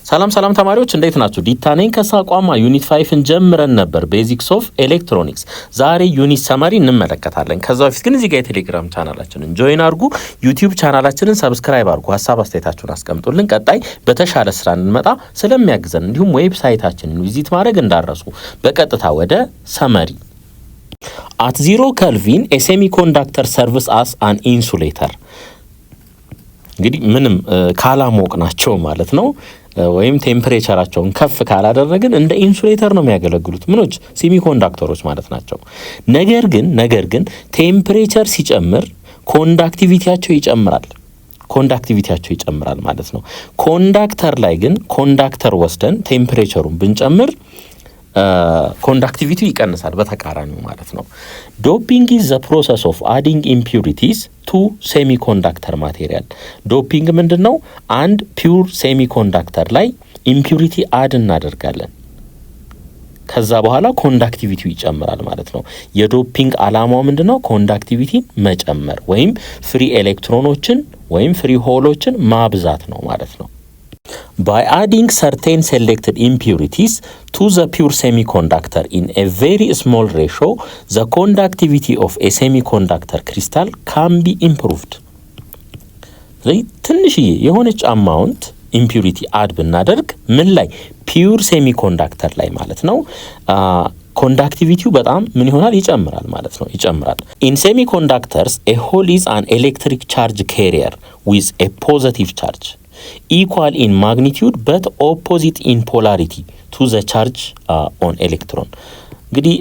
ሰላም ተማሪዎች እንዴት ናችሁ? ዲታኔን ከሳቋማ ዩኒት 5ን ጀምረን ነበር ቤዚክስ ኦፍ ኤሌክትሮኒክስ። ዛሬ ዩኒት ሰመሪ እንመለከታለን። ከዛ በፊት ግን እዚህ ጋር የቴሌግራም ቻናላችንን ጆይን አድርጉ፣ ዩቲዩብ ቻናላችንን ሰብስክራይብ አድርጉ፣ ሀሳብ አስተያየታችሁን አስቀምጡልን። ቀጣይ በተሻለ ስራ እንመጣ ስለሚያግዘን እንዲሁም ዌብሳይታችንን ቪዚት ማድረግ እንዳረሱ። በቀጥታ ወደ ሰመሪ at 0 Kelvin a semiconductor serves as an insulator። እንግዲህ ምንም ካላሞቅናቸው ማለት ነው ወይም ቴምፕሬቸራቸውን ከፍ ካላደረግን እንደ ኢንሱሌተር ነው የሚያገለግሉት ምኖች ሴሚኮንዳክተሮች ማለት ናቸው። ነገር ግን ቴምፕሬቸር ሲጨምር ኮንዳክቲቪቲያቸው ይጨምራል ማለት ነው። ኮንዳክተር ላይ ግን ኮንዳክተር ወስደን ቴምፕሬቸሩን ብንጨምር ኮንዳክቲቪቲ ይቀንሳል በተቃራኒው ማለት ነው። ዶፒንግ is the process of adding impurities to semiconductor material። ዶፒንግ ምንድነው? አንድ ፒውር ሴሚኮንዳክተር ላይ ኢምፒዩሪቲ አድ እናደርጋለን። ከዛ በኋላ ኮንዳክቲቪቲው ይጨምራል ማለት ነው። የዶፒንግ ዓላማው ምንድነው? ኮንዳክቲቪቲን መጨመር ወይም ፍሪ ኤሌክትሮኖችን ወይም ፍሪ ሆሎችን ማብዛት ነው ማለት ነው። By adding certain selected impurities to the pure semiconductor in a very small ratio, the conductivity of a semiconductor crystal can be improved. ትንሽዬ የሆነች አማውንት ኢምፒዩሪቲ አድ ብናደርግ ምን ላይ? ፒውር ሴሚኮንዳክተር ላይ ማለት ነው። ኮንዳክቲቪቲው በጣም ምን ይሆናል? ይጨምራል ማለት ነው። In semiconductors, a hole is an electric charge carrier with a positive charge. Equal in magnitude but opposite in polarity to the charge on electron። እንግዲህ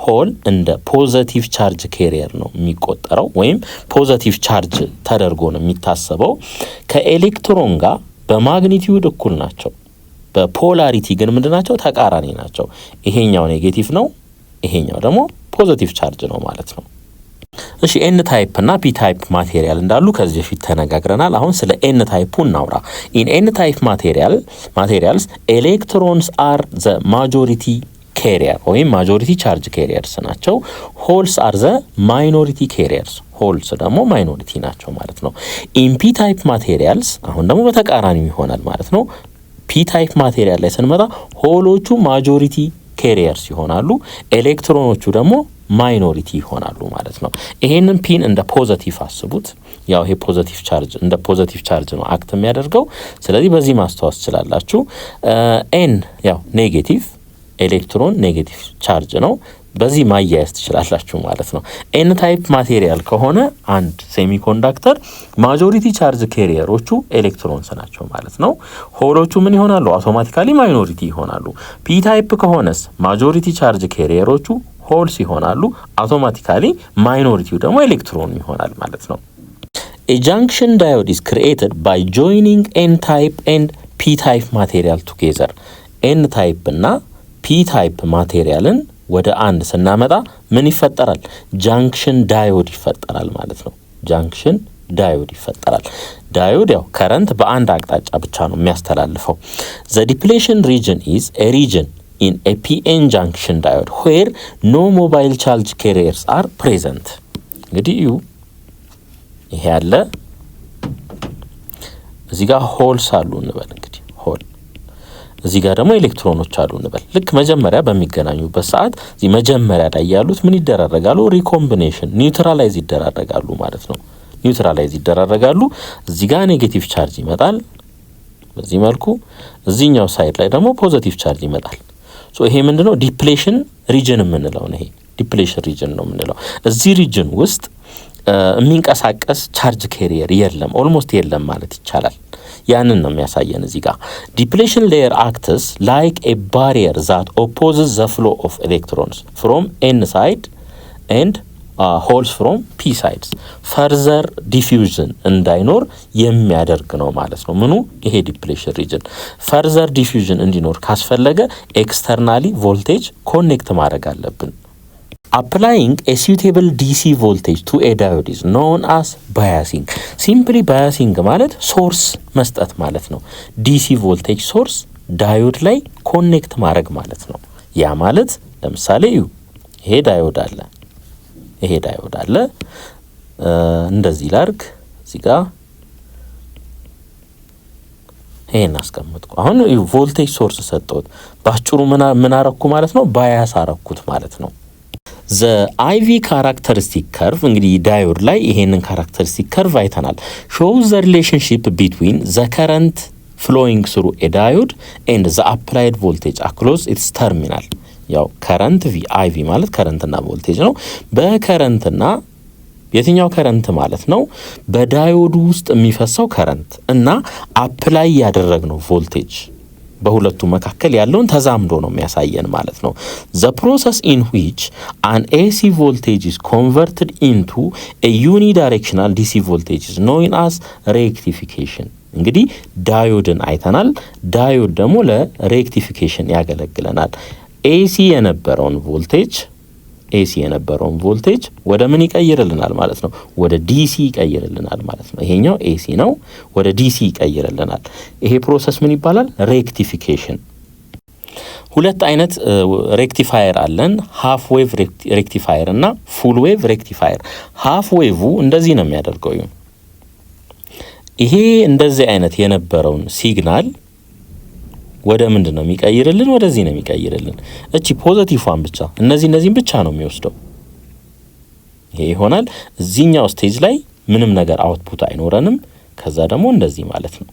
ሆል እንደ ፖዚቲቭ ቻርጅ ካሪየር ነው የሚቆጠረው ወይም ፖዚቲቭ ቻርጅ ተደርጎ ነው የሚታሰበው። ከኤሌክትሮን ጋር በማግኒቲዩድ እኩል ናቸው፣ በፖላሪቲ ግን ምንድናቸው? ተቃራኒ ናቸው። ይሄኛው ኔጌቲቭ ነው፣ ይሄኛው ደግሞ ፖዚቲቭ ቻርጅ ነው ማለት ነው። እሺ ኤን ታይፕ እና ፒ ታይፕ ማቴሪያል እንዳሉ ከዚህ በፊት ተነጋግረናል። አሁን ስለ ኤን ታይፑ እናውራ። ኢን ኤን ታይፕ ማቴሪያልስ ኤሌክትሮንስ አር ዘ ማጆሪቲ ካሪየር ወይም ማጆሪቲ ቻርጅ ካሪየርስ ናቸው። ሆልስ አር ዘ ማይኖሪቲ ካሪየርስ፣ ሆልስ ደግሞ ማይኖሪቲ ናቸው ማለት ነው። ኢን ፒ ታይፕ ማቴሪያልስ አሁን ደግሞ በተቃራኒው ይሆናል ማለት ነው። ፒ ታይፕ ማቴሪያል ላይ ስንመጣ ሆሎቹ ማጆሪቲ ካሪየርስ ይሆናሉ፣ ኤሌክትሮኖቹ ደግሞ ማይኖሪቲ ይሆናሉ ማለት ነው። ይሄንን ፒን እንደ ፖዚቲቭ አስቡት። ያው ይሄ ፖዚቲቭ ቻርጅ እንደ ፖዚቲቭ ቻርጅ ነው አክት የሚያደርገው። ስለዚህ በዚህ ማስተዋወስ ትችላላችሁ። ኤን ያው ኔጌቲቭ ኤሌክትሮን ኔጌቲቭ ቻርጅ ነው። በዚህ ማያያዝ ትችላላችሁ ማለት ነው። ኤን ታይፕ ማቴሪያል ከሆነ አንድ ሴሚኮንዳክተር ማጆሪቲ ቻርጅ ካሪየሮቹ ኤሌክትሮንስ ናቸው ማለት ነው። ሆሎቹ ምን ይሆናሉ? አውቶማቲካሊ ማይኖሪቲ ይሆናሉ። ፒ ታይፕ ከሆነስ ማጆሪቲ ቻርጅ ካሪየሮቹ ሆልስ ይሆናሉ፣ አውቶማቲካሊ ማይኖሪቲው ደግሞ ኤሌክትሮን ይሆናል ማለት ነው። A junction diode is created by joining n type and p type material together። n type እና p type ማቴሪያልን ወደ አንድ ስናመጣ ምን ይፈጠራል? ጃንክሽን ዳዮድ ይፈጠራል ማለት ነው። ጃንክሽን ዳዮድ ይፈጠራል። ዳዮድ ያው ከረንት በአንድ አቅጣጫ ብቻ ነው የሚያስተላልፈው። The depletion region is a region in a PN junction diode where no mobile charge carriers are present። እንግዲህ ይሄ ያለ እዚህ ጋር ሆልስ አሉ እንበል። እንግዲህ ሆል እዚህ ጋር ደግሞ ኤሌክትሮኖች አሉ እንበል። ልክ መጀመሪያ በሚገናኙበት ሰዓት እዚህ መጀመሪያ ላይ ያሉት ምን ይደረጋሉ? ሪኮምቢኔሽን ኒውትራላይዝ ይደረጋሉ ማለት ነው። እዚህ ጋር ኔጌቲቭ ቻርጅ ይመጣል በዚህ መልኩ፣ እዚህኛው ሳይድ ላይ ደግሞ ፖዚቲቭ ቻርጅ ይመጣል። ይሄ ምንድነው? ዲፕሌሽን ሪጅን የምንለው ነው። ይሄ ዲፕሌሽን ሪጅን ነው የምንለው። እዚህ ሪጅን ውስጥ የሚንቀሳቀስ ቻርጅ ካሪየር የለም፣ ኦልሞስት የለም ማለት ይቻላል። ያንን ነው የሚያሳየን እዚህ ጋር። ዲፕሌሽን ሌየር አክትስ ላይክ ኤ ባሪየር ዛት ኦፖዝስ ዘ ፍሎ ኦፍ ኤሌክትሮንስ ፍሮም ኤን ሳይድ ኤንድ ሆልስ ፍሮም ፒ ሳይድስ። ፈርዘር ዲፊውዥን እንዳይኖር የሚያደርግ ነው ማለት ነው። ምኑ? ይሄ ዲፕሌሽን ሪጅን። ፈርዘር ዲፊውዥን እንዲኖር ካስፈለገ ኤክስተርናሊ ቮልቴጅ ኮኔክት ማድረግ አለብን። Applying a suitable DC voltage to a diode is known as biasing። ሲምፕሊ ባያሲንግ ማለት ሶርስ መስጠት ማለት ነው። ዲሲ ቮልቴጅ ሶርስ ዳዮድ ላይ ኮኔክት ማድረግ ማለት ነው። ያ ማለት ለምሳሌ ይሄ ዳዮድ አለ እንደዚህ ላርግ እዚህ ጋር ይሄን አስቀምጥኩ። አሁን ቮልቴጅ ሶርስ ሰጠሁት። ባጭሩ ምን አረኩ ማለት ነው? ባያስ አረኩት ማለት ነው። ዘ አይቪ ካራክተሪስቲክ ከርቭ እንግዲህ ዳዮድ ላይ ይሄንን ካራክተሪስቲክ ከርቭ አይተናል። ሾውዝ ዘ ሪሌሽንሺፕ ቢትዊን ዘ ከረንት ፍሎዊንግ ስሩ ኤ ዳዮድ ኤንድ ዘ አፕላይድ ቮልቴጅ አክሮስ ኢትስ ተርሚናል። ያው ከረንት አይቪ ማለት ከረንትና ቮልቴጅ ነው። በከረንትና የትኛው ከረንት ማለት ነው? በዳዮዱ ውስጥ የሚፈሰው ከረንት እና አፕላይ ያደረግነው ቮልቴጅ በሁለቱ መካከል ያለውን ተዛምዶ ነው የሚያሳየን ማለት ነው። ዘ ፕሮሰስ ኢን ዊች አን ኤሲ ቮልቴጅ ኢዝ ኮንቨርትድ ኢንቱ ኤ ዩኒ ዳይሬክሽናል ዲሲ ቮልቴጅ ኢዝ ኖን አስ ሬክቲፊኬሽን። እንግዲህ ዳዮድን አይተናል። ዳዮድ ደግሞ ለሬክቲፊኬሽን ያገለግለናል። ኤሲ የነበረውን ቮልቴጅ ወደ ምን ይቀይርልናል ማለት ነው? ወደ ዲሲ ይቀይርልናል ማለት ነው። ይሄኛው ኤሲ ነው፣ ወደ ዲሲ ይቀይርልናል። ይሄ ፕሮሰስ ምን ይባላል? ሬክቲፊኬሽን። ሁለት አይነት ሬክቲፋየር አለን፣ ሃፍ ዌቭ ሬክቲፋየር እና ፉል ዌቭ ሬክቲፋየር። ሃፍ ዌቭ እንደዚህ ነው የሚያደርገው። ይሄ እንደዚህ አይነት የነበረውን ሲግናል ወደ ምንድን ነው የሚቀይርልን? ወደዚህ ነው የሚቀይርልን። እቺ ፖዚቲቭዋን ብቻ እነዚህን ብቻ ነው የሚወስደው። ይሄ ይሆናል። እዚህኛው ስቴጅ ላይ ምንም ነገር አውትፑት አይኖረንም። ከዛ ደግሞ እንደዚህ ማለት ነው።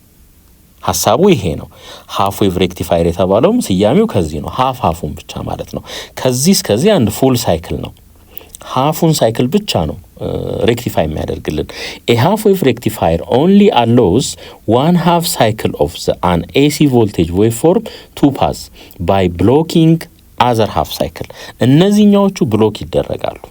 ሐሳቡ ይሄ ነው። ሃፍ ዌቭ ሬክቲፋየር የተባለውም ስያሜው ከዚህ ነው። ሃፉን ብቻ ማለት ነው። ከዚህ እስከዚህ አንድ ፉል ሳይክል ነው። ሃፉን ሳይክል ብቻ ነው ሬክቲፋይ የሚያደርግልን። ኤ ሃፍ ዌቭ ሬክቲፋየር ኦንሊ አሎውስ 1/2 ሳይክል ኦፍ ዘ አን ኤሲ ቮልቴጅ ዌቭ ፎርም ቱ ፓስ ባይ ብሎኪንግ አዘር ሃፍ ሳይክል። እነዚህኛዎቹ ብሎክ ይደረጋሉ።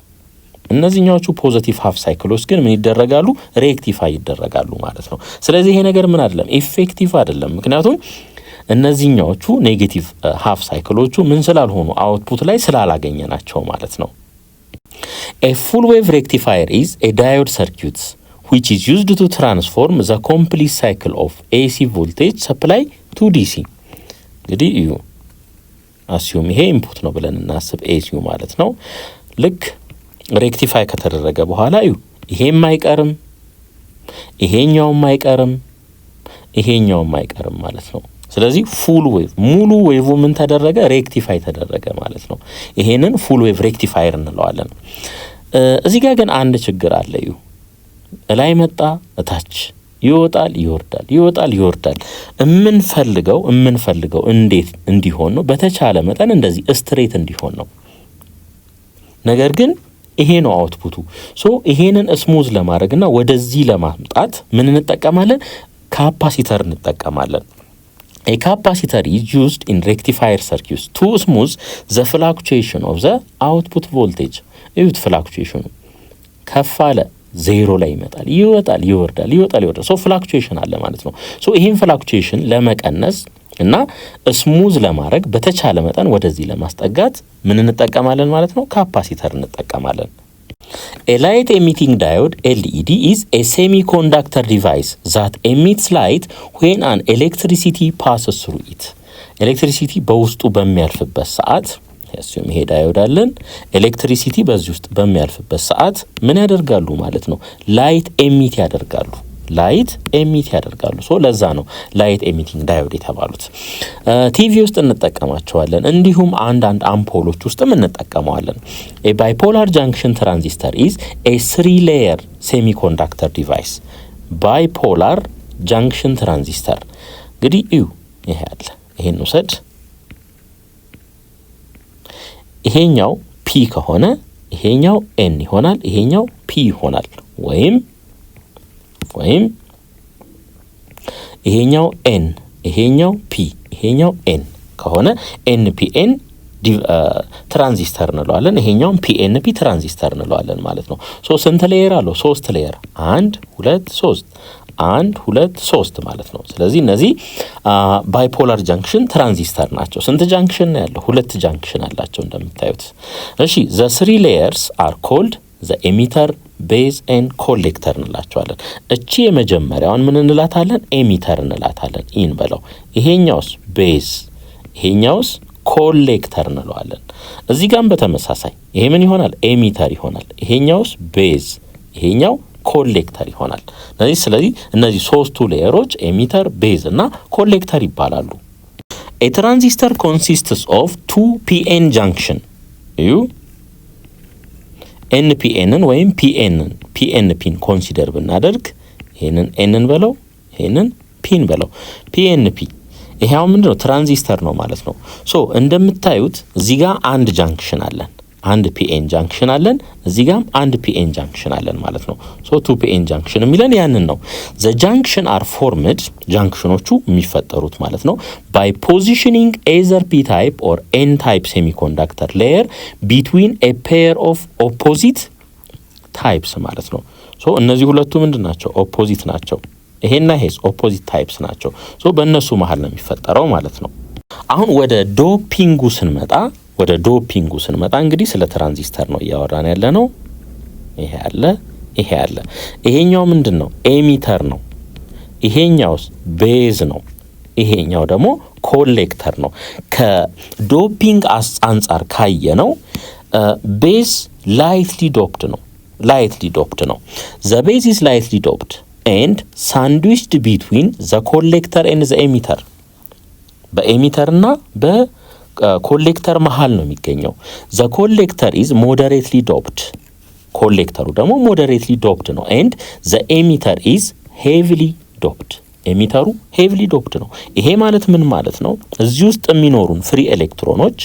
እነዚህኛዎቹ ፖዚቲቭ ሃፍ ሳይክሎች ግን ምን ይደረጋሉ? ሬክቲፋይ ይደረጋሉ ማለት ነው። ስለዚህ ይሄ ነገር ምን አይደለም? ኢፌክቲቭ አይደለም። ምክንያቱም እነዚህኛዎቹ ኔጌቲቭ ሃፍ ሳይክሎቹ ምን ስላልሆኑ አውትፑት ላይ ስላላገኘናቸው ማለት ነው። A full wave rectifier is a diode circuit which is used to transform the complete cycle of AC voltage supply to DC. እንግዲህ እዩ አስዩም ይሄ ኢንፑት ነው ብለን እናስብ። ኤሲዩ ማለት ነው። ልክ ሬክቲፋይ ከተደረገ በኋላ እዩ ይሄም አይቀርም፣ ይሄኛውም አይቀርም፣ ይሄኛውም አይቀርም ማለት ነው። ስለዚህ ፉል ዌቭ ሙሉ ዌቭ ምን ተደረገ? ሬክቲፋይ ተደረገ ማለት ነው። ይሄንን ፉል ዌቭ ሬክቲፋየር እንለዋለን። እዚህ ጋር ግን አንድ ችግር አለ። ላይ መጣ እታች ይወጣል ይወርዳል፣ ይወጣል ይወርዳል። እምንፈልገው እንዴት እንዲሆን ነው? በተቻለ መጠን እንደዚህ ስትሬት እንዲሆን ነው። ነገር ግን ይሄ ነው አውትፑቱ። ይሄንን ስሙዝ ለማድረግና ወደዚህ ለማምጣት ምን እንጠቀማለን? ካፓሲተር እንጠቀማለን። A capacitor is used in rectifier circuits to smooth the fluctuation of the output voltage. እዩት ፍላክቹዌሽኑ ከፍ አለ ዜሮ ላይ ይመጣል፣ ይወጣል ይወርዳል፣ ይወጣል ይወርዳል። ፍላክቹዌሽን አለ ማለት ነው። ይሄን ፍላክቹዌሽን ለመቀነስ እና ስሙዝ ለማድረግ በተቻለ መጠን ወደዚህ ለማስጠጋት ምን እንጠቀማለን ማለት ነው? ካፓሲተር እንጠቀማለን። A light emitting diode LED is a semiconductor device that emits light when an electricity passes through it. ኤሌክትሪሲቲ በውስጡ በሚያልፍበት ሰዓት ያስዩም ይሄ ዳዮድ አለን። ኤሌክትሪሲቲ በዚህ ውስጥ በሚያልፍበት ሰዓት ምን ያደርጋሉ ማለት ነው? ላይት ኤሚት ያደርጋሉ። ለዛ ነው ላይት ኤሚቲንግ ዳዮድ የተባሉት። ቲቪ ውስጥ እንጠቀማቸዋለን። እንዲሁም አንዳንድ አምፖሎች ውስጥም እንጠቀመዋለን። ኤ ባይፖላር ጃንክሽን ትራንዚስተር ኢዝ ኤ 3 ሌየር ሴሚኮንዳክተር ዲቫይስ። ባይፖላር ጃንክሽን ትራንዚስተር እንግዲህ እዩ ይሄ አለ። ይሄን ውሰድ። ይሄኛው ፒ ከሆነ ይሄኛው ኤን ይሆናል፣ ይሄኛው ፒ ይሆናል። ወይም ይሄኛው ኤን ይሄኛው ፒ ይሄኛው ኤን ከሆነ ኤንፒኤን ትራንዚስተር እንለዋለን። ይሄኛው ፒኤንፒ ትራንዚስተር እንለዋለን ማለት ነው። ስንት ሌየር አለው? 3 ሌየር 1 2 3 1 2 3 ማለት ነው። ስለዚህ እነዚህ ባይፖላር ጃንክሽን ትራንዚስተር ናቸው። ስንት ጃንክሽን ነው ያለው? 2 ጃንክሽን አላቸው እንደምታዩት። እሺ the 3 layers are called the emitter, base and collector እንላቸዋለን። እቺ የመጀመሪያውን ምን እንላታለን? ኤሚተር እንላታለን። ኢን በለው። ይሄኛውስ ቤዝ፣ ይሄኛውስ ኮሌክተር እንለዋለን። እዚህ ጋርም በተመሳሳይ ይሄ ምን ይሆናል? ኤሚተር ይሆናል። ይሄኛውስ ቤዝ፣ ይሄኛው ኮሌክተር ይሆናል። ስለዚህ እነዚህ ሶስቱ ሌየሮች ኤሚተር፣ ቤዝ እና ኮሌክተር ይባላሉ። A transistor consists of 2 PN junction እዩ NPNን ወይም PNPን ኮንሲደር ብናደርግ ይሄንን Nን በለው ይሄንን ፒን በለው PNP ይሄው ምንድነው ትራንዚስተር ነው ማለት ነው። ሶ እንደምታዩት እዚህ ጋር አንድ ጃንክሽን አለን፣ አንድ ፒኤን ጃንክሽን አለን፣ እዚህ ጋርም አንድ ፒኤን ጃንክሽን አለን ማለት ነው። ሶ 2 ፒኤን ጃንክሽን የሚለን ያንን ነው። ዘ ጃንክሽን አር ፎርምድ ጃንክሽኖቹ የሚፈጠሩት ማለት ነው ባይ ፖዚሽኒንግ ኤዘር ፒ ታይፕ ኦር ኤን ታይፕ ሴሚኮንዳክተር ሌየር ቢትዊን ኤ ፔር ኦፍ ኦፖዚት ታይፕስ ማለት ነው። ሶ እነዚህ ሁለቱ ምንድን ናቸው? ኦፖዚት ናቸው። ይሄና ይሄስ ኦፖዚት ታይፕስ ናቸው። ሶ በእነሱ መሀል ነው የሚፈጠረው ማለት ነው። አሁን ወደ ዶፒንጉ ስንመጣ እንግዲህ ስለ ትራንዚስተር ነው እያወራን ያለ ነው። ይሄ አለ ይሄኛው ምንድን ነው? ኤሚተር ነው። ይሄኛውስ ቤዝ ነው። ይሄኛው ደግሞ ኮሌክተር ነው። ከዶፒንግ አንጻር ካየ ነው ቤዝ ላይትሊ ዶፕድ ነው። ዘ ቤዝ ኢዝ ላይትሊ ዶፕድ and sandwiched between the collector and the emitter በኤሚተር እና በኮሌክተር መሃል ነው የሚገኘው። the collector is moderately doped ኮሌክተሩ ደግሞ moderately doped ነው and the emitter is heavily doped ኤሚተሩ heavily doped ነው። ይሄ ማለት ምን ማለት ነው? እዚህ ውስጥ የሚኖሩን ፍሪ ኤሌክትሮኖች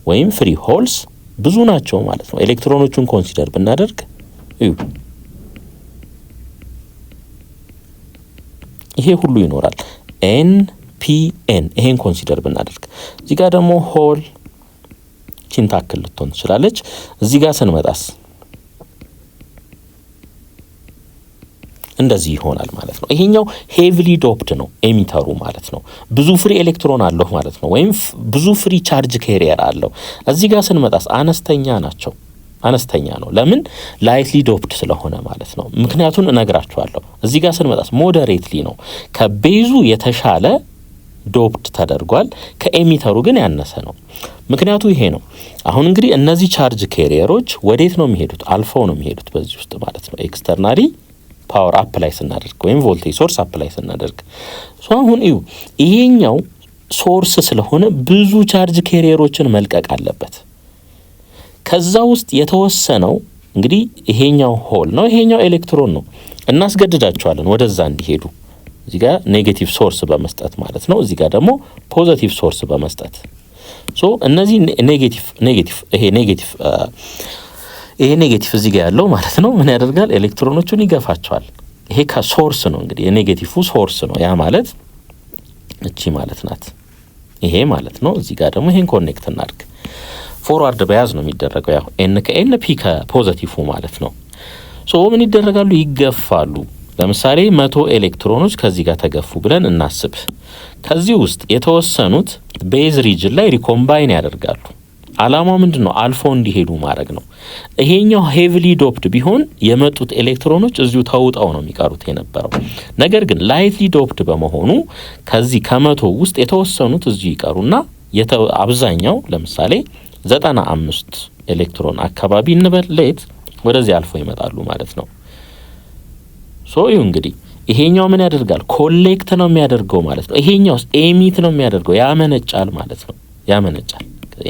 ወይም ፍሪ ሆልስ ብዙ ናቸው ማለት ነው። ኤሌክትሮኖቹን ኮንሲደር ብናደርግ ይሄ ሁሉ ይኖራል። NPN ይሄን ኮንሲደር ብናደርግ እዚህ ጋር ደግሞ ሆል ቺንታክል ልትሆን ትችላለች። እዚህ ጋር ስንመጣስ እንደዚህ ይሆናል ማለት ነው። ይሄኛው ሄቪሊ ዶፕድ ነው ኤሚተሩ ማለት ነው። ብዙ ፍሪ ኤሌክትሮን አለው ማለት ነው፣ ወይም ብዙ ፍሪ ቻርጅ ካሪየር አለው። እዚህ ጋር ስንመጣስ አነስተኛ ነው። ለምን? ላይትሊ ዶፕድ ስለሆነ ማለት ነው። ምክንያቱን እነግራችኋለሁ። እዚህ ጋር ስንመጣስ ሞዴሬትሊ ነው። ከቤዙ የተሻለ ዶፕድ ተደርጓል፣ ከኤሚተሩ ግን ያነሰ ነው። ምክንያቱ ይሄ ነው። አሁን እንግዲህ እነዚህ ቻርጅ ካሪየሮች ወዴት ነው የሚሄዱት? አልፈው ነው የሚሄዱት በዚህ ውስጥ ማለት ነው። ኤክስተርናሊ ፓወር አፕላይ ስናደርግ ወይም ቮልቴጅ ሶርስ አፕላይ ስናደርግ አሁን ይሄኛው ሶርስ ስለሆነ ብዙ ቻርጅ ካሪየሮችን መልቀቅ አለበት። ከዛ ውስጥ የተወሰነው እንግዲህ ይሄኛው ሆል ነው፣ ይሄኛው ኤሌክትሮን ነው። እናስገድዳቸዋለን ወደዛ እንዲሄዱ እዚህ ጋር ኔጌቲቭ ሶርስ በመስጠት ማለት ነው። እዚህ ጋር ደግሞ ፖዚቲቭ ሶርስ በመስጠት ሶ እነዚህ ይሄ ኔጌቲቭ እዚህ ጋር ያለው ማለት ነው ምን ያደርጋል? ኤሌክትሮኖቹን ይገፋቸዋል። ይሄ ከሶርስ ነው እንግዲህ የኔጌቲቭ ሶርስ ነው። ያ ማለት እቺ ማለት ናት፣ ይሄ ማለት ነው። እዚህ ጋር ደግሞ ይሄን ኮኔክት እናድርግ። ፎርዋርድ በያዝ ነው የሚደረገው። ያው ኤን ከኤን ፒ ከፖዚቲቭ ማለት ነው። ሶ ምን ይደረጋሉ? ይገፋሉ። ለምሳሌ 100 ኤሌክትሮኖች ከዚህ ጋር ተገፉ ብለን እናስብ። ከዚህ ውስጥ የተወሰኑት ቤዝ ሪጅን ላይ ሪኮምባይን ያደርጋሉ። አላማው ምንድነው? አልፎ እንዲሄዱ ማድረግ ነው። ይሄኛው ሄቪሊ ዶፕድ ቢሆን የመጡት ኤሌክትሮኖች እዚሁ ተውጣው ነው የሚቀሩት የነበረው። ነገር ግን ላይትሊ ዶፕድ በመሆኑ ከዚህ ከ100 ውስጥ የተወሰኑት እዚሁ ይቀሩና አብዛኛው ለምሳሌ 95 ኤሌክትሮን አካባቢ እንበል ሌት ወደዚህ አልፎ ይመጣሉ ማለት ነው። ሶ እንግዲህ ይሄኛው ምን ያደርጋል? ኮሌክት ነው የሚያደርገው ማለት ነው። ይሄኛውስ ኤሚት ነው የሚያደርገው፣ ያመነጫል ማለት ነው።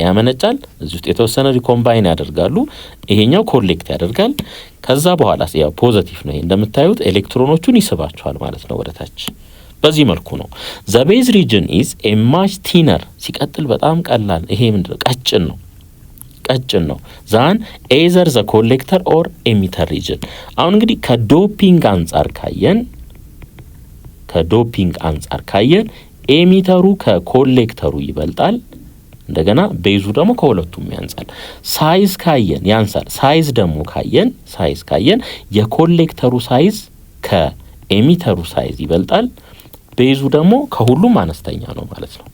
ያመነጫል እዚህ ውስጥ የተወሰነ ሪኮምባይን ያደርጋሉ። ይሄኛው ኮሌክት ያደርጋል። ከዛ በኋላ ያው ፖዚቲቭ ነው። እንደምታዩት ኤሌክትሮኖቹን ይስባቸዋል ማለት ነው ወደታች። በዚህ መልኩ ነው። ዘ ቤዝ ሪጅን ኢዝ ኤ ማች ቲነር። ሲቀጥል በጣም ቀላል፣ ይሄ ምንድነው? ቀጭን ነው ዛን ኤዘር ዘ ኮሌክተር ኦር ኤሚተር ሪጅን። አሁን እንግዲህ ከዶፒንግ አንጻር ካየን ኤሚተሩ ከኮሌክተሩ ይበልጣል። እንደገና ቤዙ ደግሞ ከሁለቱም ያንሳል። ሳይዝ ካየን ያንሳል። ሳይዝ ካየን የኮሌክተሩ ሳይዝ ከኤሚተሩ ሳይዝ ይበልጣል። ቤዙ ደግሞ ከሁሉም አነስተኛ ነው ማለት ነው።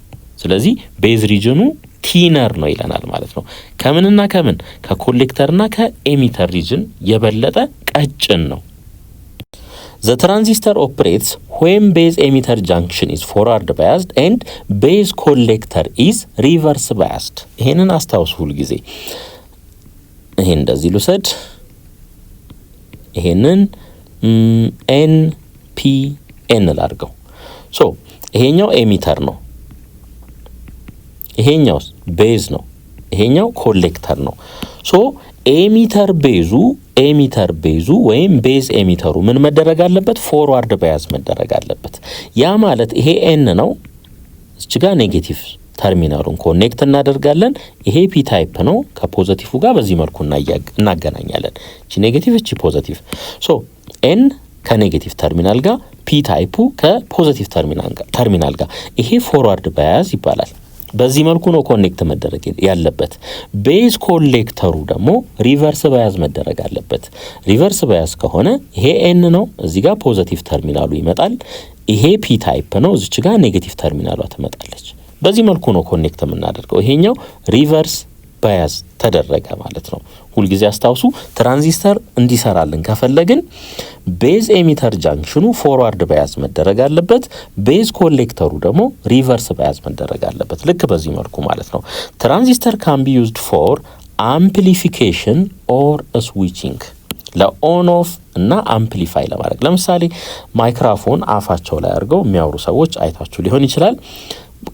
ስለዚህ ቤዝ ሪጅኑ ቲነር ነው ይለናል ማለት ነው። ከምንና ከምን? ከኮሌክተርና ከኤሚተር ሪጅን የበለጠ ቀጭን ነው። The transistor operates when base emitter junction is forward biased and base collector is reverse biased. ይሄንን አስታውሱ ሁሉ ጊዜ። ይሄን እንደዚህ ልውሰድ፣ ይሄንን NPN ላድርገው። ሶ ይሄኛው ኤሚተር ነው፣ ይሄኛው ቤዝ ነው፣ ይሄኛው ኮሌክተር ነው። ሶ ኤሚተር ቤዙ ወይም ቤዝ ኤሚተሩ ምን መደረግ አለበት? ፎርዋርድ ባያዝ መደረግ አለበት። ያ ማለት ይሄ ኤን ነው፣ እዚህ ጋር ኔጌቲቭ ተርሚናሉን ኮኔክት እናደርጋለን። ይሄ ፒ ታይፕ ነው፣ ከፖዚቲቭ ጋር በዚህ መልኩ እናገናኛለን። እቺ ኔጌቲቭ እቺ ፖዚቲቭ። ሶ ኤን ከኔጌቲቭ ተርሚናል ጋር፣ ፒ ታይፑ ከፖዚቲቭ ተርሚናል ጋር፣ ይሄ ፎርዋርድ ባያዝ ይባላል። በዚህ መልኩ ነው ኮኔክት መደረግ ያለበት። ቤዝ ኮሌክተሩ ደግሞ ሪቨርስ ባያዝ መደረግ አለበት። ሪቨርስ ባያዝ ከሆነ ይሄ ኤን ነው፣ እዚህ ጋር ፖዚቲቭ ተርሚናሉ ይመጣል። ይሄ ፒ ታይፕ ነው፣ እዚች ጋር ኔጌቲቭ ተርሚናሏ ትመጣለች። በዚህ መልኩ ነው ኮኔክት የምናደርገው። ይሄኛው ሪቨርስ ባያዝ ተደረገ ማለት ነው። ሁልጊዜ አስታውሱ፣ ትራንዚስተር እንዲሰራልን ከፈለግን ቤዝ ኤሚተር ጃንክሽኑ ፎርዋርድ ባያዝ መደረግ አለበት። ቤዝ ኮሌክተሩ ደግሞ ሪቨርስ ባያዝ መደረግ አለበት። ልክ በዚህ መልኩ ማለት ነው። ትራንዚስተር ካን ቢ ዩዝድ ፎር አምፕሊፊኬሽን ኦር ስዊቺንግ፣ ለኦን ኦፍ እና አምፕሊፋይ ለማድረግ። ለምሳሌ ማይክራፎን አፋቸው ላይ አድርገው የሚያወሩ ሰዎች አይታችሁ ሊሆን ይችላል።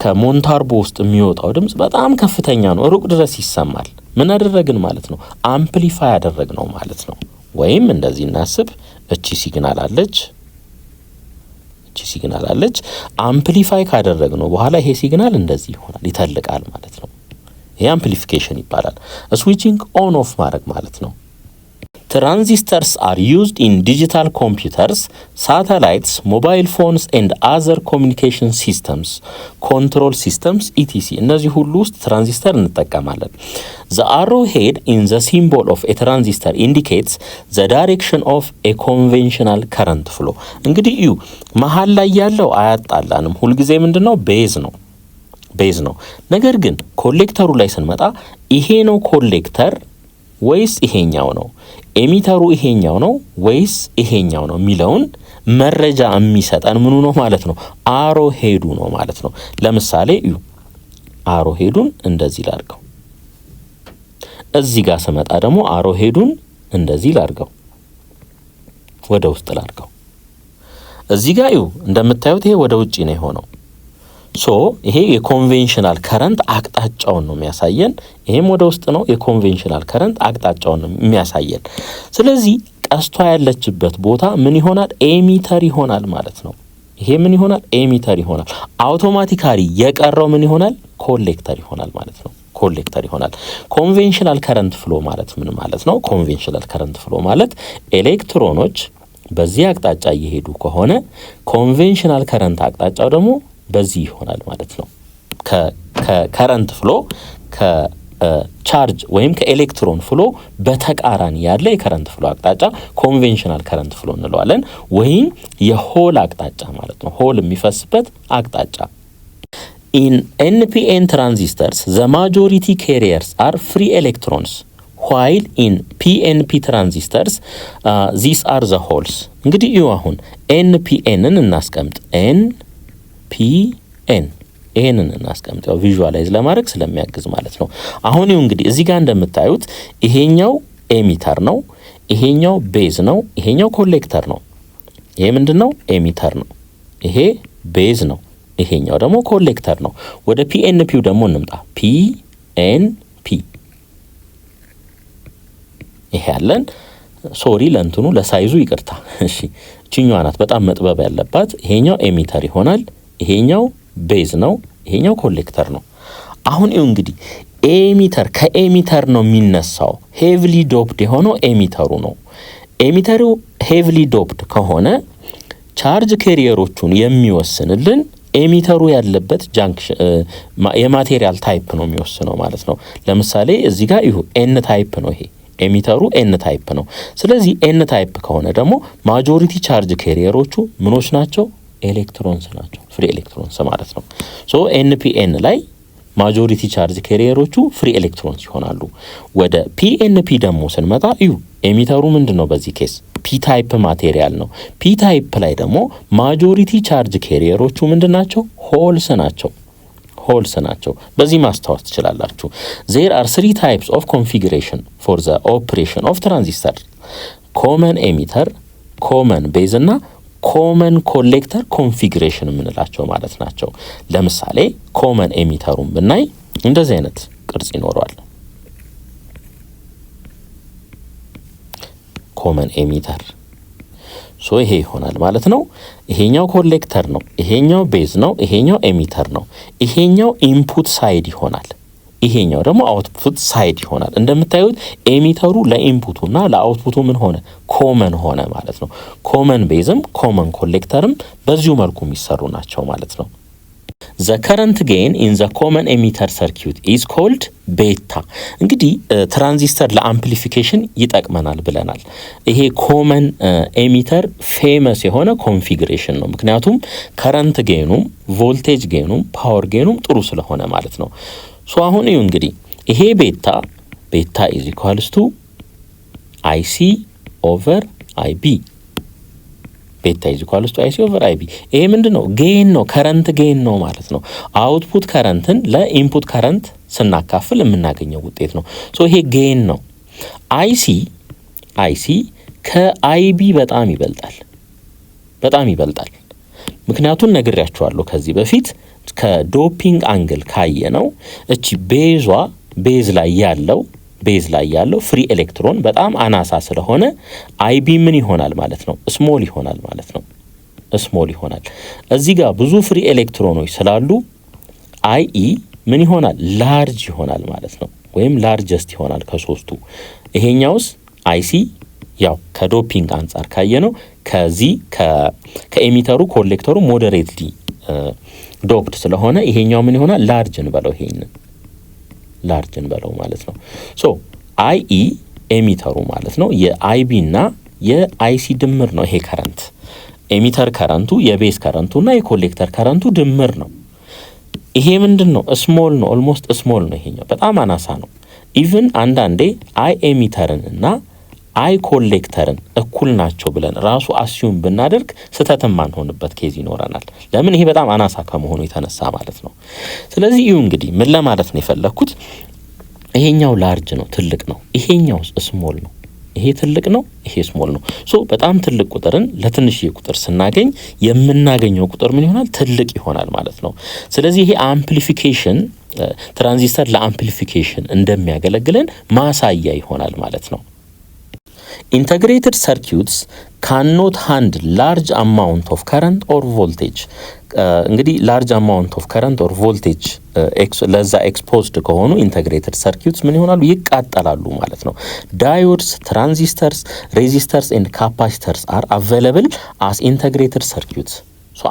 ከሞንታርቦ ውስጥ የሚወጣው ድምጽ በጣም ከፍተኛ ነው፣ ሩቅ ድረስ ይሰማል። ምን አደረግን ማለት ነው? አምፕሊፋይ ያደረግነው ማለት ነው። ወይም እንደዚህ እናስብ፣ እቺ ሲግናል አለች፣ አምፕሊፋይ ካደረግነው በኋላ ይሄ ሲግናል እንደዚህ ይሆናል፣ ይተልቃል ማለት ነው። ይሄ አምፕሊፊኬሽን ይባላል። ስዊቺንግ ኦን ኦፍ ማድረግ ማለት ነው። Transistors are used in digital computers, satellites, mobile phones and other communication systems, control systems, etc. እነዚህ ሁሉ ውስጥ ትራንዚስተር እንጠቀማለን። The arrow head in the symbol of a transistor indicates the direction of a conventional current flow. እንግዲህ እዩ፣ መሀል ላይ ያለው አያጣላንም። ሁልጊዜ ምንድነው? ቤዝ ነው። ነገር ግን ኮሌክተሩ ላይ ስንመጣ ይሄ ነው ኮሌክተር ወይስ ይሄኛው ነው? ኤሚተሩ ይሄኛው ነው ወይስ ይሄኛው ነው የሚለውን መረጃ የሚሰጠን ምኑ ነው ማለት ነው? አሮ ሄዱ ነው ማለት ነው። ለምሳሌ እዩ፣ አሮ ሄዱን እንደዚህ ላድርገው። እዚህ ጋር ስመጣ ደግሞ አሮ ሄዱን እንደዚህ ላድርገው፣ ወደ ውስጥ ላድርገው። እዚህ ጋር እዩ፣ እንደምታዩት ይሄ ወደ ውጪ ነው የሆነው። ሶ ይሄ የኮንቬንሽናል ከረንት አቅጣጫውን ነው የሚያሳየን። ይሄም ወደ ውስጥ ነው፣ የኮንቬንሽናል ከረንት አቅጣጫውን ነው የሚያሳየን። ስለዚህ ቀስቷ ያለችበት ቦታ ምን ይሆናል? ኤሚተር ይሆናል ማለት ነው። ይሄ ምን ይሆናል? ኤሚተር ይሆናል። አውቶማቲካሊ የቀረው ምን ይሆናል? ኮሌክተር ይሆናል ማለት ነው። ኮሌክተር ይሆናል። ኮንቬንሽናል ከረንት ፍሎ ማለት ምን ማለት ነው? ኮንቬንሽናል ከረንት ፍሎ ማለት ኤሌክትሮኖች በዚህ አቅጣጫ እየሄዱ ከሆነ ኮንቬንሽናል ከረንት አቅጣጫው ደግሞ በዚህ ይሆናል ማለት ነው። ከከረንት ፍሎ ከቻርጅ ወይም ከኤሌክትሮን ፍሎ በተቃራኒ ያለ የከረንት ፍሎ አቅጣጫ ኮንቬንሽናል ከረንት ፍሎ እንለዋለን፣ ወይም የሆል አቅጣጫ ማለት ነው። ሆል የሚፈስበት አቅጣጫ። In NPN transistors the majority carriers are free electrons, while in PNP transistors these are the holes። እንግዲህ ይኸው አሁን NPNን እናስቀምጥ። NPN ይሄንን እናስቀምጥ፣ ያው ቪዥዋላይዝ ለማድረግ ስለሚያግዝ ማለት ነው። አሁን ይኸው እንግዲህ እዚህ ጋር እንደምታዩት ይሄኛው ኤሚተር ነው፣ ይሄኛው ቤዝ ነው፣ ይሄኛው ኮሌክተር ነው። ይሄ ምንድነው? ኤሚተር ነው። ይሄ ቤዝ ነው፣ ይሄኛው ደግሞ ኮሌክተር ነው። ወደ ፒኤንፒው ደግሞ እንምጣ። ፒኤንፒ ይሄ ያለን ሶሪ ለእንትኑ ለሳይዙ ይቅርታ። እሺ እቺኛዋ ናት በጣም መጥበብ ያለባት። ይሄኛው ኤሚተር ይሆናል፣ ይሄኛው ቤዝ ነው፣ ይሄኛው ኮሌክተር ነው። አሁን ይኸው እንግዲህ ኤሚተር ከኤሚተር ነው የሚነሳው። ሄቪሊ ዶፕድ የሆነው ኤሚተሩ ነው። ኤሚተሩ ሄቪሊ ዶፕድ ከሆነ ቻርጅ ካሪየሮቹን የሚወስንልን ኤሚተሩ ያለበት ጃንክሽን የማቴሪያል ታይፕ ነው የሚወስነው ማለት ነው። ለምሳሌ እዚህ ጋር ይሁ ኤን ታይፕ ነው፣ ይሄ ኤሚተሩ ኤን ታይፕ ነው። ስለዚህ ኤን ታይፕ ከሆነ ደግሞ ማጆሪቲ ቻርጅ ካሪየሮቹ ምኖች ናቸው? ኤሌክትሮንስ ናቸው፣ ፍሪ ኤሌክትሮንስ ማለት ነው። ሶ ኤንፒኤን ላይ ማጆሪቲ ቻርጅ ካሪየሮቹ ፍሪ ኤሌክትሮንስ ይሆናሉ። ወደ ፒኤንፒ ደግሞ ስንመጣ እዩ ኤሚተሩ ምንድነው? በዚህ ኬስ ፒ ታይፕ ማቴሪያል ነው። ፒ ታይፕ ላይ ደግሞ ማጆሪቲ ቻርጅ ካሪየሮቹ ምንድናቸው? ሆልስ ናቸው። በዚህ ማስታወስ ትችላላችሁ። there are 3 types of configuration for the operation of transistor: common emitter, ኮመን ቤዝ እና ኮመን ኮሌክተር ኮንፊግሬሽን የምንላቸው ማለት ናቸው። ለምሳሌ ኮመን ኤሚተሩን ብናይ እንደዚህ አይነት ቅርጽ ይኖረዋል። ኮመን ኤሚተር ይሄ ይሆናል ማለት ነው። ይሄኛው ኮሌክተር ነው፣ ይሄኛው ቤዝ ነው፣ ይሄኛው ኤሚተር ነው። ይሄኛው ኢንፑት ሳይድ ይሆናል፣ ይሄኛው ደግሞ አውትፑት ሳይድ ይሆናል። እንደምታዩት ኤሚተሩ ለኢንፑቱና ለአውትፑቱ ምን ሆነ? ኮመን ሆነ ማለት ነው። ኮመን ቤዝም ኮመን ኮሌክተርም በዚሁ መልኩ የሚሰሩ ናቸው ማለት ነው። The current gain in the common emitter circuit is called beta። እንግዲህ ትራንዚስተር ለአምፕሊፊኬሽን ይጠቅመናል ብለናል። ይሄ ኮመን ኤሚተር ፌመስ የሆነ ኮንፊግሬሽን ነው። ምክንያቱም ከረንት ጌኑም ቮልቴጅ ጌኑም ፓወር ጌኑም ጥሩ ስለሆነ ማለት ነው። አሁን እዩ እንግዲህ ይሄ ቤታ ኢዝ ኢኳልስ ቱ አይሲ ኦቨር አይቢ። ቤታ ኢዝ ኢኳልስ ቱ አይሲ ኦቨር አይቢ። ይሄ ምንድነው? ጌን ነው፣ ከረንት ጌን ነው ማለት ነው። አውትፑት ከረንትን ለኢንፑት ከረንት ስናካፍል የምናገኘው ውጤት ነው። ይሄ ጌን ነው። አይሲ ከአይቢ በጣም ይበልጣል። ምክንያቱም ነግሬያችኋለሁ ከዚህ በፊት ከዶፒንግ አንግል ካየነው እቺ ቤዝ ላይ ያለው ፍሪ ኤሌክትሮን በጣም አናሳ ስለሆነ አይቢ ምን ይሆናል ማለት ነው? ስሞል ይሆናል ማለት ነው። ስሞል ይሆናል። እዚህ ጋር ብዙ ፍሪ ኤሌክትሮኖች ስላሉ አይኢ ምን ይሆናል? ላርጅ ይሆናል ማለት ነው። ወይም ላርጀስት ይሆናል ከሶስቱ። ይሄኛውስ አይሲ ያው ከዶፒንግ አንጻር ካየነው ከዚህ ከኤሚተሩ ኮሌክተሩ ሞዴሬትሊ ዶፕድ ስለሆነ ይሄኛው ምን ይሆናል? ላርጅ እንበለው ማለት ነው። አይኢ ኤሚተሩ ማለት ነው የአይቢ እና የአይሲ ድምር ነው። ይሄ ከረንት ኤሚተር ከረንቱ የቤዝ ከረንቱና የኮሌክተር ከረንቱ ድምር ነው። ይሄ ምንድን ነው? ስሞል ነው። ኦልሞስት ስሞል ነው። ይሄኛው በጣም አናሳ ነው። ኢቭን አንዳንዴ አይ ኤሚተርን እና አይ ኮሌክተርን እኩል ናቸው ብለን ራሱ አስዩም ብናደርግ ስህተት ማንሆንበት ኬዝ ይኖረናል። ለምን? ይሄ በጣም አናሳ ከመሆኑ የተነሳ ማለት ነው። ስለዚህ እዩ እንግዲህ ምን ለማለት ነው የፈለኩት፣ ይሄኛው ላርጅ ነው፣ ትልቅ ነው። ይሄኛው ስሞል ነው። ይሄ ትልቅ ነው፣ ይሄ ስሞል ነው። በጣም ትልቅ ቁጥርን ለትንሽዬ ቁጥር ስናገኝ የምናገኘው ቁጥር ምን ይሆናል? ትልቅ ይሆናል ማለት ነው። ስለዚህ ይሄ አምፕሊፊኬሽን ትራንዚስተር ለአምፕሊፊኬሽን እንደሚያገለግለን ማሳያ ይሆናል ማለት ነው። Integrated circuits cannot handle large amount of current or voltage። እንግዲህ large amount of current or voltage ለዛ exposed ከሆኑ integrated circuits ምን ይሆናሉ? ይቃጠላሉ ማለት ነው። Diodes, transistors, resistors and capacitors are available as integrated circuits።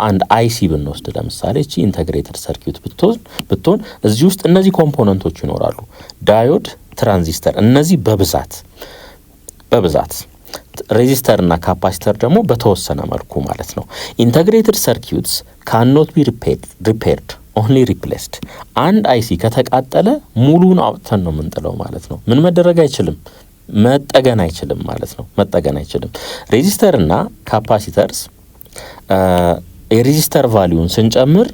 አንድ አይሲ ብንወስድ ለምሳሌ እቺ ኢንተግሬትድ ሰርኪዩት ብትሆን እዚህ ውስጥ እነዚህ ኮምፖነንቶች ይኖራሉ። ዳዮድ፣ ትራንዚስተር፣ እነዚህ በብዛት ሬዚስተር እና ካፓሲተር ደግሞ በተወሰነ መልኩ ማለት ነው። ኢንተግሬትድ ሰርኪዩትስ ካንኖት ቢ ሪፔርድ ኦንሊ ሪፕሌስድ። አንድ አይሲ ከተቃጠለ ሙሉን አውጥተን ነው የምንጥለው ማለት ነው። ምን መደረግ አይችልም? መጠገን አይችልም ማለት ነው። ሬዚስተር እና ካፓሲተርስ የሬዚስተር ቫልዩን ስንጨምር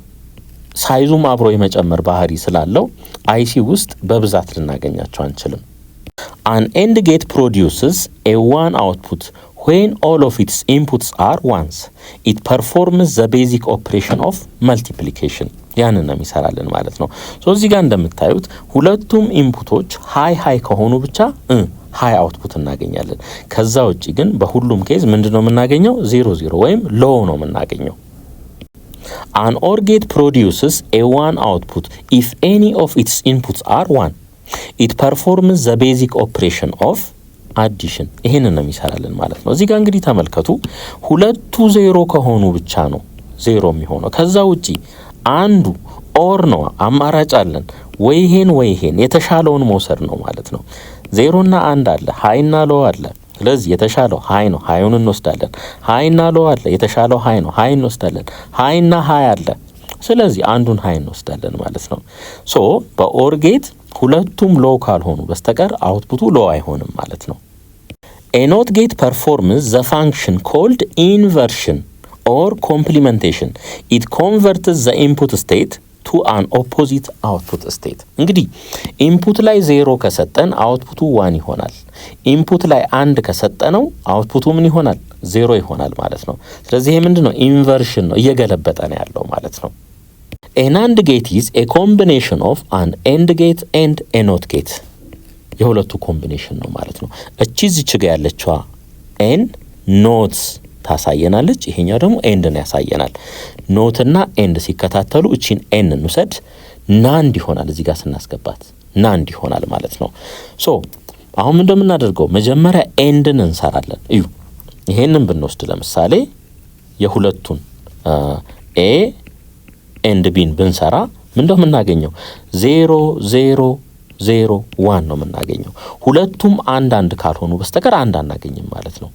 ሳይዙም አብሮ የመጨመር ባህሪ ስላለው አይሲ ውስጥ በብዛት ልናገኛቸው አንችልም። An AND gate produces a one output when all of its inputs are ones. It performs the basic operation of multiplication. ያንን ነው የሚሰራልን ማለት ነው። እዚህ ጋር እንደምታዩት ሁለቱም ኢንፑቶች ሃይ ከሆኑ ብቻ ሃይ አውትፑት እናገኛለን። ከዛ ውጪ ግን በሁሉም ኬዝ ምንድነው የምናገኘው? 0 ወይም ሎው ነው የምናገኘው። An OR gate produces a one output if any of its inputs are one. It performs the basic operation of addition. ይሄንን ነው የሚሰራልን ማለት ነው። እዚህ ጋር እንግዲህ ተመልከቱ፣ ሁለቱ 0 ከሆኑ ብቻ ነው 0 የሚሆነው። ከዛ ውጪ አንዱ ኦር ነው፣ አማራጭ አለን። ወይ ይሄን የተሻለውን መውሰድ ነው ማለት ነው። 0 እና 1 አለ፣ ሃይ እና ሎው አለ። ስለዚህ የተሻለው ሃይ ነው፣ ሃይውን እንወስዳለን። ሃይ እና ሎው አለ፣ የተሻለው ሃይ ነው፣ ሃይ እንወስዳለን። ሃይ እና ሃይ አለ፣ ስለዚህ አንዱን ሃይ እንወስዳለን ማለት ነው። በኦር ጌት ሁለቱም ሎው ካልሆኑ በስተቀር አውትፑቱ ሎው አይሆንም ማለት ነው። A NOT gate performs the function called inversion or complementation. It converts the input state to an opposite output state። እንግዲህ ኢንፑት ላይ 0 ከሰጠን አውትፑቱ 1 ይሆናል። ኢንፑት ላይ 1 ከሰጠነው አውትፑቱ ምን ይሆናል? 0 ይሆናል ማለት ነው። ስለዚህ ይሄ ምንድነው? ኢንቨርሽን ነው፣ እየገለበጠ ነው ያለው ማለት ነው። A NAND gate is a combination of an AND gate and a NOT gate። የሁለቱ ኮምቢኔሽን ነው ማለት ነው። እቺ እዚች ጋር ያለችዋ ኤን ኖት ታሳየናለች፣ ይሄኛው ደግሞ ኤንድ ነው ያሳየናል። ኖት እና ኤንድ ሲከታተሉ እቺን ኤን እንውሰድ፣ ናንድ ይሆናል። እዚህ ጋር ስናስገባት ናንድ ይሆናል ማለት ነው። ሶ አሁን ምን እንደምናደርገው መጀመሪያ ኤንድን እንሰራለን። እዩ ይሄንን ብንወስድ ለምሳሌ የሁለቱን ኤ ኤንድ ቢን ብንሰራ ምን እንደምናገኘው 0 0 0 1 ነው የምናገኘው። ሁለቱም አንድ ካልሆኑ በስተቀር አንድ አናገኝም ማለት ነው።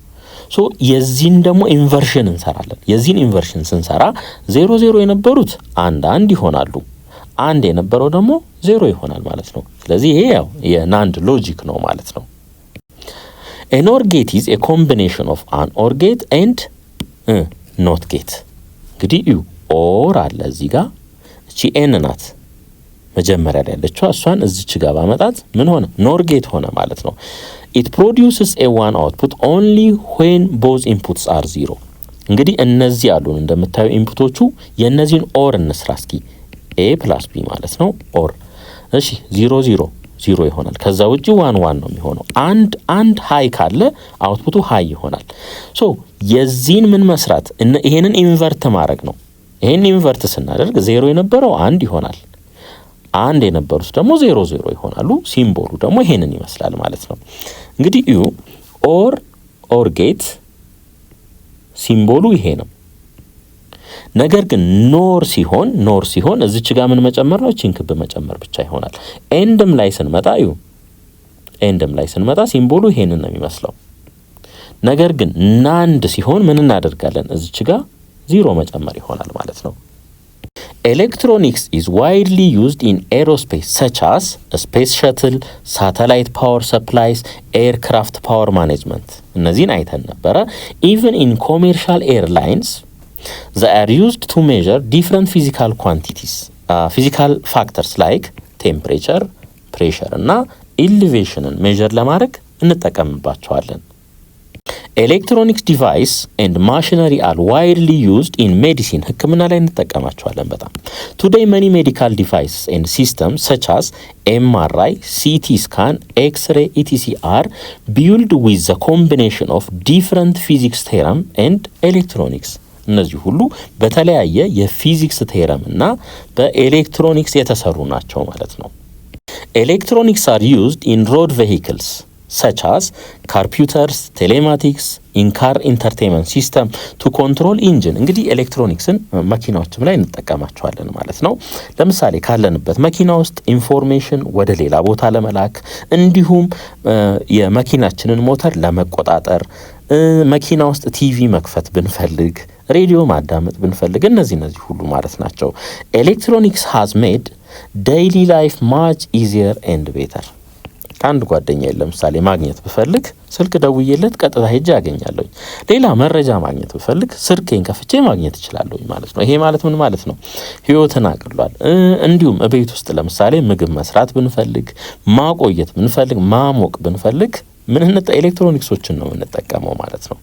ሶ የዚህን ደግሞ ኢንቨርሽን እንሰራለን። የዚህን ኢንቨርሽን ስንሰራ 0 0 የነበሩት አንድ ይሆናሉ፣ አንድ የነበረው ደግሞ 0 ይሆናል ማለት ነው። ስለዚህ ይሄ ያው የናንድ ሎጂክ ነው ማለት ነው። an OR gate is a combination of an OR gate and not gate። እንግዲህ እዩ ኦር አለ እዚህ ጋር፣ እቺ ኤን ናት መጀመሪያ ላይ ያለችው፣ እሷን እዚች ጋር ባመጣት ምን ሆነ? ኖር ጌት ሆነ ማለት ነው። it produces a one output only when both inputs are 0። እንግዲህ እነዚህ አሉን እንደምታዩ ኢንፑቶቹ፣ የነዚህን ኦር እንስራ እስኪ። a plus b ማለት ነው ኦር። እሺ 0 0 0 ይሆናል። ከዛ ውጪ 1 1 ነው የሚሆነው። አንድ ሃይ ካለ አውትፑቱ ሃይ ይሆናል። ሶ የዚህን ምን መስራት? ይሄንን ኢንቨርት ማድረግ ነው። ይሄን ኢንቨርት ስናደርግ 0 የነበረው 1 ይሆናል፣ አንድ የነበሩት ደግሞ 0 0 ይሆናሉ። ሲምቦሉ ደግሞ ይሄንን ይመስላል ማለት ነው። እንግዲህ እዩ ኦር ጌት ሲምቦሉ ይሄ ነው። ነገር ግን ኖር ሲሆን እዚች ጋር ምን መጨመር ነው? እቺን ክብ መጨመር ብቻ ይሆናል። ኤንድም ላይ ስንመጣ እዩ ኤንድም ላይ ስንመጣ ሲምቦሉ ይሄንን ነው የሚመስለው። ነገር ግን ናንድ ሲሆን ምን እናደርጋለን? እዚች ጋር 0 መጨመር ይሆናል ማለት ነው። Electronics is widely used in aerospace such as space shuttle, satellite power supplies, aircraft power management። እነዚህን አይተን ነበረ። Even in commercial airlines they are used to measure different physical quantities, physical factors like temperature, pressure እና elevationን ሜዠር ለማድረግ እንጠቀምባቸዋለን። ኤሌክትሮኒክስ ዲቫይስ ኤንድ ማሽነሪ አር ዋይድሊ ዩዝድ ኢን ሜዲሲን፣ ህክምና ላይ እንጠቀማቸዋለን በጣም። ቱዴይ መኒ ሜዲካል ዲቫይስስ ኤንድ ሲስተምስ ሰች አስ ኤምአርአይ፣ ሲቲ ስካን፣ ኤክስሬ ኢቲሲ አር ቢውልድ ዊዝ ዘ ኮምቢኔሽን ኦፍ ዲፍረንት ፊዚክስ ቴረም ኤንድ ኤሌክትሮኒክስ። እነዚህ ሁሉ በተለያየ የፊዚክስ ቴረም እና በኤሌክትሮኒክስ የተሰሩ ናቸው ማለት ነው። ኤሌክትሮኒክስ አር ዩዝድ ኢን ሮድ ቬሂክልስ such as computers, telematics, in-car entertainment system to control engine። እንግዲህ ኤሌክትሮኒክስን መኪናዎችም ላይ እንጠቀማቸዋለን ማለት ነው። ለምሳሌ ካለንበት መኪና ውስጥ ኢንፎርሜሽን ወደ ሌላ ቦታ ለመላክ፣ እንዲሁም የመኪናችንን ሞተር ለመቆጣጠር፣ መኪና ውስጥ ቲቪ መክፈት ብንፈልግ፣ ሬዲዮ ማዳመጥ ብንፈልግ፣ እነዚህ ሁሉ ማለት ናቸው። ኤሌክትሮኒክስ has made daily life much easier and better። አንድ ጓደኛ ለምሳሌ ማግኘት ብፈልግ ስልክ ደውዬለት ቀጥታ ሄጄ ያገኛለሁ። ሌላ መረጃ ማግኘት ብፈልግ ስልኬን ከፍቼ ማግኘት እችላለሁ ማለት ነው። ይሄ ማለት ምን ማለት ነው? ህይወትን አቅሏል። እንዲሁም ቤት ውስጥ ለምሳሌ ምግብ መስራት ብንፈልግ፣ ማቆየት ብንፈልግ፣ ማሞቅ ብንፈልግ ኤሌክትሮኒክሶችን ነው የምንጠቀመው ማለት ነው።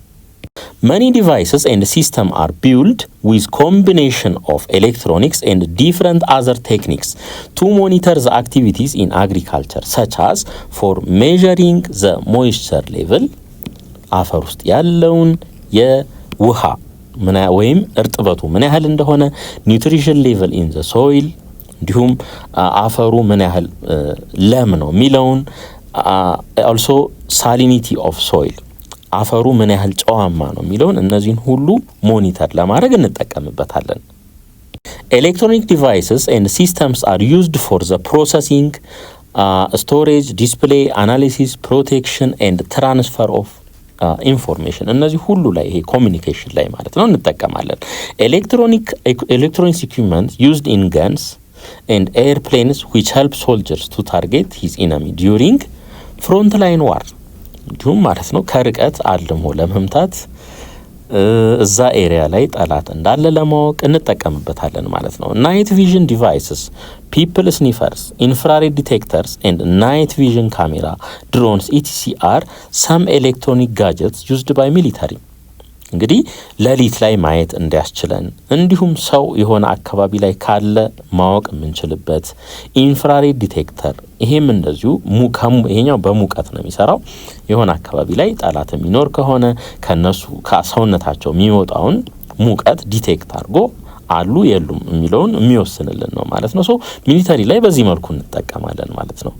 Many devices and systems are built with combination of electronics and different other techniques to monitor the activities in agriculture, such as for measuring the moisture level, አፈር ውስጥ ያለውን የውሃ ወይም እርጥበቱ ምን ያህል እንደሆነ፣ nutrition level in the soil፣ እንዲሁም አፈሩ ምን ያህል ለም ነው የሚለውን፣ also salinity of soil፣ አፈሩ ምን ያህል ጨዋማ ነው የሚለውን፣ እነዚህን ሁሉ ሞኒተር ለማድረግ እንጠቀምበታለን። ኤሌክትሮኒክ ዲቫይስስ ኤንድ ሲስተምስ አር ዩዝድ ፎር ዘ ፕሮሰሲንግ፣ ስቶሬጅ፣ ዲስፕሌይ፣ አናሊሲስ፣ ፕሮቴክሽን ኤንድ ትራንስፈር ኦፍ ኢንፎርሜሽን። እነዚህ ሁሉ ላይ ይሄ ኮሚኒኬሽን ላይ ማለት ነው እንጠቀማለን። ኤሌክትሮኒክስ ኢኩዊፕመንት ዩዝድ ኢን ገንስ ኤንድ ኤርፕሌንስ ዊች ሄልፕ ሶልጀርስ ቱ ታርጌት ሂዝ ኢነሚ ዲዩሪንግ ፍሮንት ላይን ዋር፣ እንዲሁም ማለት ነው ከርቀት አልሞ ለመምታት እዛ ኤሪያ ላይ ጠላት እንዳለ ለማወቅ እንጠቀምበታለን ማለት ነው። ናይት ቪዥን ዲቫይስስ፣ ፒፕል ስኒፈርስ፣ ኢንፍራሬድ ዲቴክተርስ ኤንድ ናይት ቪዥን ካሜራ፣ ድሮንስ ኢቲሲ አር ሰም ኤሌክትሮኒክ ጋጀትስ ዩዝድ ባይ ሚሊተሪ። እንግዲህ ሌሊት ላይ ማየት እንዲያስችለን እንዲሁም ሰው የሆነ አካባቢ ላይ ካለ ማወቅ የምንችልበት ኢንፍራሬድ ዲቴክተር፣ ይሄም እንደዚሁ ይሄኛው በሙቀት ነው የሚሰራው። የሆነ አካባቢ ላይ ጠላት የሚኖር ከሆነ ከነሱ ከሰውነታቸው የሚወጣውን ሙቀት ዲቴክት አድርጎ አሉ የሉም የሚለውን የሚወስንልን ነው ማለት ነው። ሶ ሚሊተሪ ላይ በዚህ መልኩ እንጠቀማለን ማለት ነው።